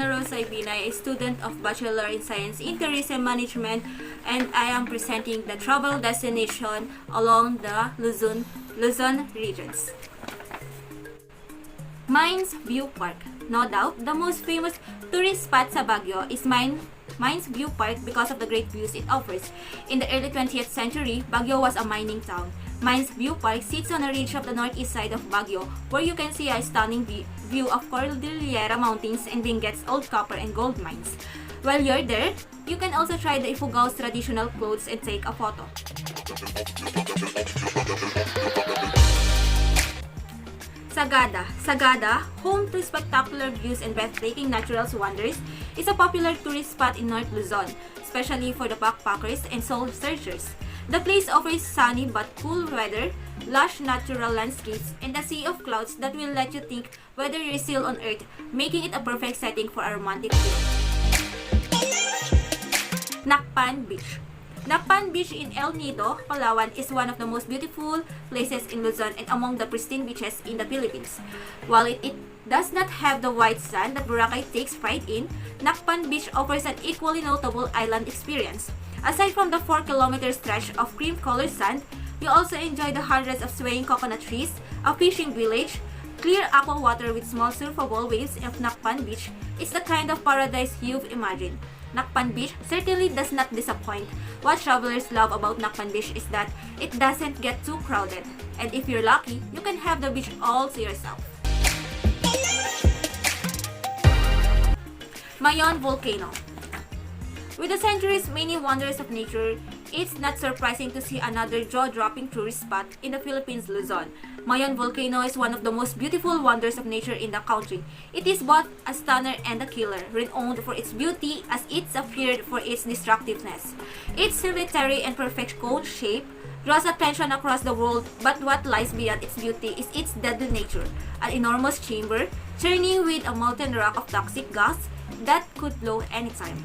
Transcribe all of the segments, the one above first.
Rose Binay, a student of Bachelor in Science in Tourism Management, and I am presenting the travel destination along the Luzon regions. Mines View Park. No doubt, the most famous tourist spot sa Baguio is Mines View Park because of the great views it offers. In the early 20th century, Baguio was a mining town. Mines View Park sits on a ridge of the northeast side of Baguio, where you can see a stunning view of Cordillera Mountains and Benguet's old copper and gold mines. While you're there, you can also try the Ifugao's traditional clothes and take a photo. Sagada, home to spectacular views and breathtaking natural wonders, is a popular tourist spot in North Luzon, especially for the backpackers and soul searchers. The place offers sunny but cool weather, lush natural landscapes, and a sea of clouds that will let you think whether you're still on Earth, making it a perfect setting for a romantic view. Nakpan Beach. Nakpan Beach in El Nido, Palawan is one of the most beautiful places in Luzon and among the pristine beaches in the Philippines. While it does not have the white sand that Boracay takes pride in, Nakpan Beach offers an equally notable island experience. Aside from the 4-kilometer stretch of cream-colored sand, you also enjoy the hundreds of swaying coconut trees, a fishing village, clear aqua water with small surfable waves of Nakpan Beach. It's the kind of paradise you've imagined. Nakpan Beach certainly does not disappoint. What travelers love about Nakpan Beach is that it doesn't get too crowded. And if you're lucky, you can have the beach all to yourself. Mayon Volcano. With the century's many wonders of nature, it's not surprising to see another jaw-dropping tourist spot in the Philippines, Luzon. Mayon Volcano is one of the most beautiful wonders of nature in the country. It is both a stunner and a killer, renowned for its beauty as it's feared for its destructiveness. Its solitary and perfect cone shape draws attention across the world, but what lies beyond its beauty is its deadly nature, an enormous chamber churning with a molten rock of toxic gas that could blow anytime.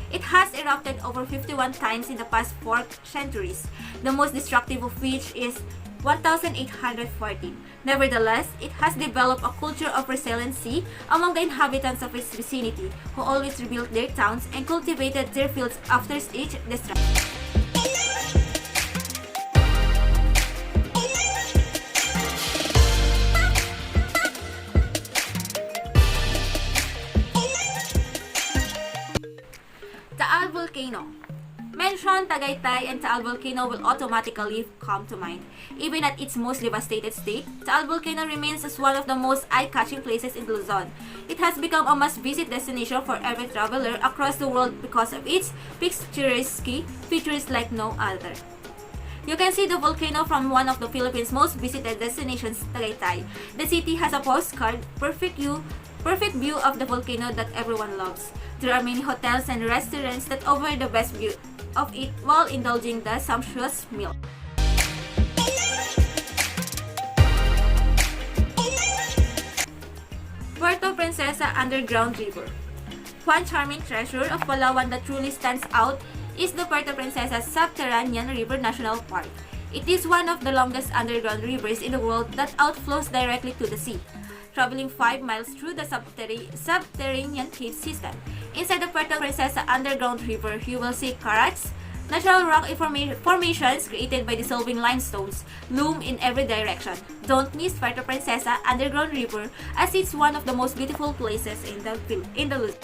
It has erupted over 51 times in the past 4 centuries, the most destructive of which is 1814. Nevertheless, it has developed a culture of resiliency among the inhabitants of its vicinity, who always rebuilt their towns and cultivated their fields after each destruction. Taal Volcano. Mention Tagaytay and Taal Volcano will automatically come to mind. Even at its most devastated state, Taal Volcano remains as one of the most eye-catching places in Luzon. It has become a must-visit destination for every traveler across the world because of its picturesque features like no other. You can see the volcano from one of the Philippines' most visited destinations, Tagaytay. The city has a postcard, perfect view of the volcano that everyone loves. There are many hotels and restaurants that offer the best view of it while indulging the sumptuous meal. Puerto Princesa Underground River. One charming treasure of Palawan that truly stands out is the Puerto Princesa Subterranean River National Park. It is one of the longest underground rivers in the world that outflows directly to the sea, traveling 5 miles through the subterranean cave system. Inside the Puerto Princesa Underground River, you will see karats, natural rock formations created by dissolving limestones, loom in every direction. Don't miss Puerto Princesa Underground River as it's one of the most beautiful places in the Luzon.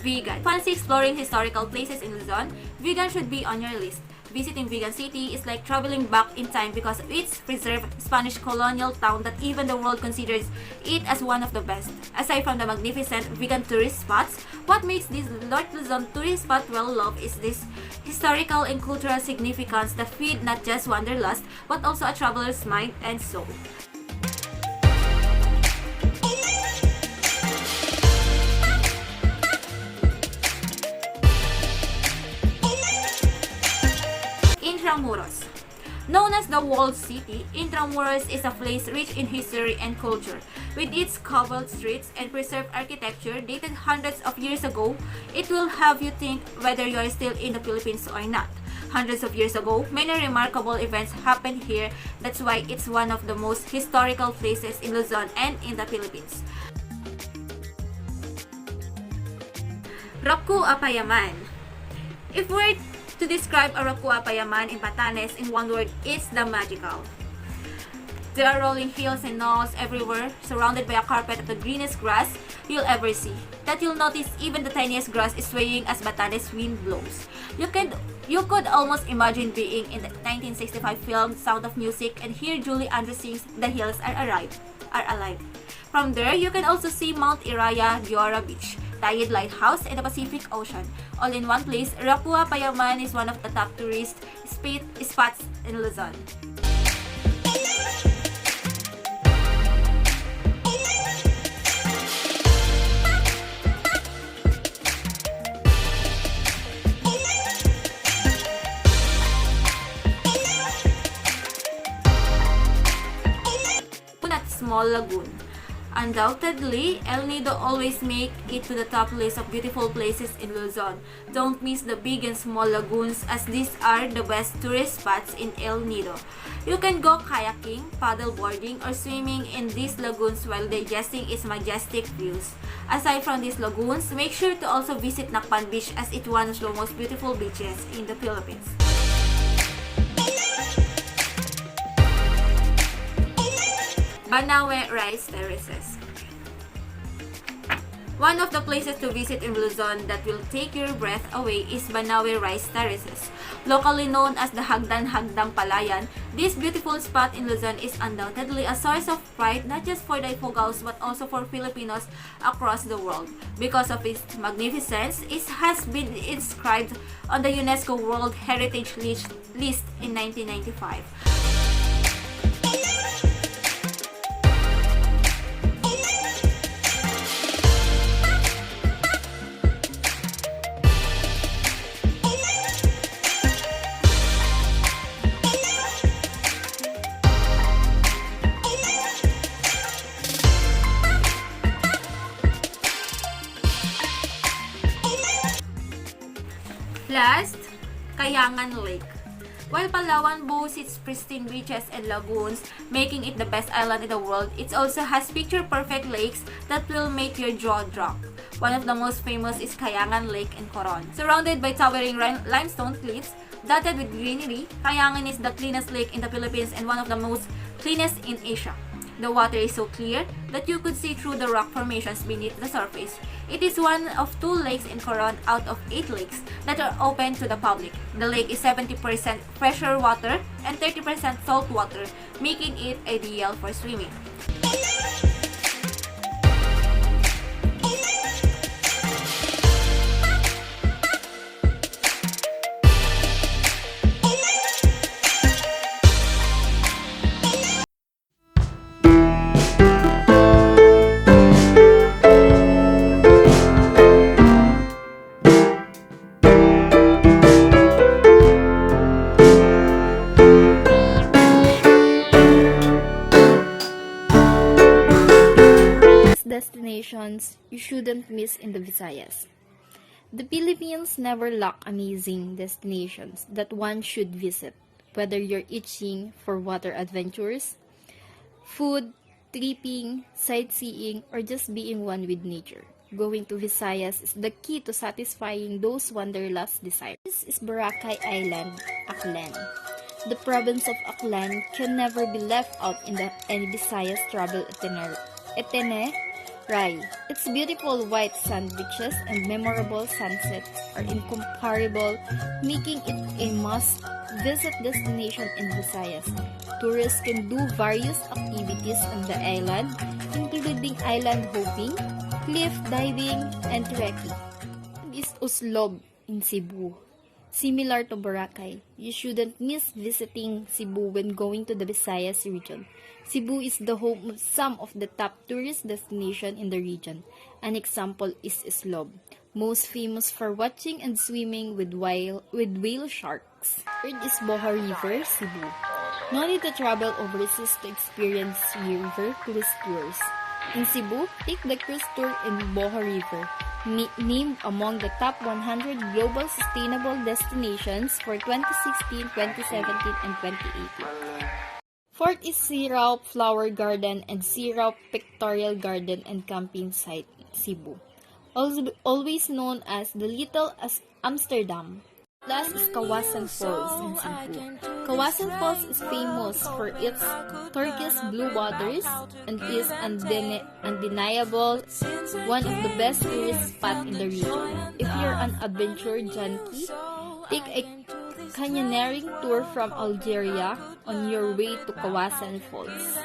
Vegan. Fancy exploring historical places in Luzon? Vegan should be on your list. visiting Vigan City is like traveling back in time because of its preserved Spanish colonial town that even the world considers it as one of the best. Aside from the magnificent vegan tourist spots, what makes this North Luzon tourist spot well loved is this historical and cultural significance that feed not just wanderlust but also a traveler's mind and soul. Intramuros. Known as the Walled City, Intramuros is a place rich in history and culture. With its cobbled streets and preserved architecture dated hundreds of years ago, it will have you think whether you are still in the Philippines or not. Hundreds of years ago, many remarkable events happened here. That's why it's one of the most historical places in Luzon and in the Philippines. Raku Apayaman. If we're to describe a Raku Apayaman in Batanes in one word, it's the magical. There are rolling hills and knolls everywhere, surrounded by a carpet of the greenest grass you'll ever see. That you'll notice even the tiniest grass is swaying as Batanes wind blows. You could almost imagine being in the 1965 film Sound of Music and hear Julie Andrews sings "The Hills Are Alive." From there, you can also see Mount Iraya, Diora Beach, Tayid Lighthouse, and the Pacific Ocean. All in one place, Raku Apayaman is one of the top tourist spots in Luzon. Small lagoon. Undoubtedly, El Nido always make it to the top list of beautiful places in Luzon. Don't miss the big and small lagoons as these are the best tourist spots in El Nido. You can go kayaking, paddle boarding, or swimming in these lagoons while digesting its majestic views. Aside from these lagoons, make sure to also visit Nakpan Beach as it's one of the most beautiful beaches in the Philippines. Banawe Rice Terraces. One of the places to visit in Luzon that will take your breath away is Banawe Rice Terraces. Locally known as the Hagdan-Hagdang Palayan, this beautiful spot in Luzon is undoubtedly a source of pride not just for the Ifogaos but also for Filipinos across the world. Because of its magnificence, it has been inscribed on the UNESCO World Heritage List in 1995. Last, Kayangan Lake. While Palawan boasts its pristine beaches and lagoons, making it the best island in the world, it also has picture-perfect lakes that will make your jaw drop. One of the most famous is Kayangan Lake in Coron. Surrounded by towering limestone cliffs, dotted with greenery, Kayangan is the cleanest lake in the Philippines and one of the most cleanest in Asia. The water is so clear that you could see through the rock formations beneath the surface. It is one of 2 lakes in Coron out of 8 lakes that are open to the public. The lake is 70% freshwater water and 30% salt water, making it ideal for swimming. Destinations you shouldn't miss in the Visayas. The Philippines never lack amazing destinations that one should visit, whether you're itching for water adventures, food, tripping, sightseeing, or just being one with nature. Going to Visayas is the key to satisfying those wanderlust desires. This is Boracay Island, Aklan. The province of Aklan can never be left out in any Visayas travel itinerary. Rai. Its beautiful white sand beaches and memorable sunsets are incomparable, making it a must-visit destination in Visayas. Tourists can do various activities on the island, including island hopping, cliff diving, and trekking. Is Uslob in Cebu. Similar to Boracay, you shouldn't miss visiting Cebu when going to the Visayas region. Cebu is the home of some of the top tourist destinations in the region. An example is Islob, most famous for watching and swimming with whale sharks. Third is Boha River, Cebu. No need to travel overseas to experience river cruise tours. In Cebu, take the cruise tour in Boha River, named among the top 100 global sustainable destinations for 2016, 2017, and 2018. Fourth is Sirao Flower Garden and Sirao Pictorial Garden and Camping Site, Cebu, always known as the Little Amsterdam. Last is Kawasan Falls in Cebu. Kawasan Falls is famous for its turquoise blue waters and is undeniable one of the best tourist spots in the region. If you're an adventure junkie, take a canyoneering tour from Algeria on your way to Kawasan Falls.